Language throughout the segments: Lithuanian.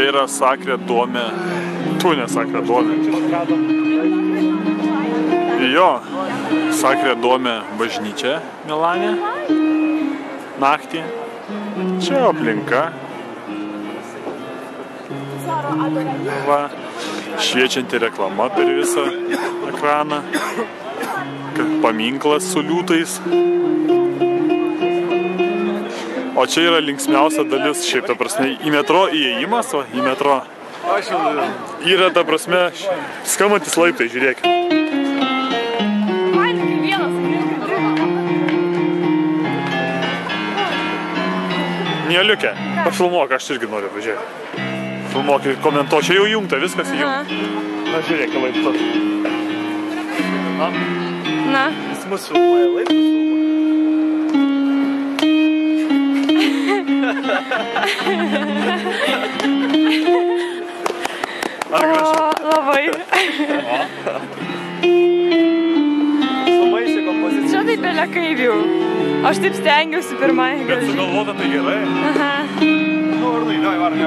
Čia yra Sacre Dome. Tu ne Sacre Dome. Jo, Sacre Dome bažnyčia Milane. Naktį. Čia aplinka. Va, šviečianti reklama per visą ekraną. Paminklas su liūtais. O čia yra linksmiausia dalis, šiaip ta prasme, į metro įėjimas, o į metro yra ta prasme skambantis laiptai, žiūrėkit. Mieliukė, pafilmuok, aš irgi noriu važiuoti. Filmuok ir komentuok, čia jau jungta, viskas įjungta. Na, žiūrėk, laiptas. Na. Jis mus filmuoja, laiptas filmuoja. Ar gražu? Labai. Sumaišė kompoziciją. Čia taip belia kaip jau. Aš taip stengiausi pirmai. Bet sugalvota tai gerai. Aha. Nu, Arnai, davai, varnė.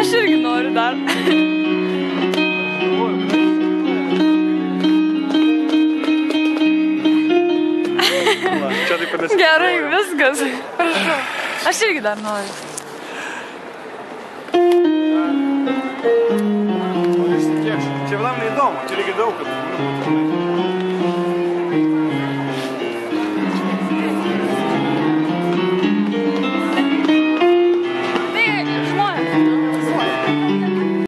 Aš irgi noriu dar. Gerai, viskas. Prašau. Aš irgi dar noriu. Čia vienam neįdomu, čia reikia daug, kad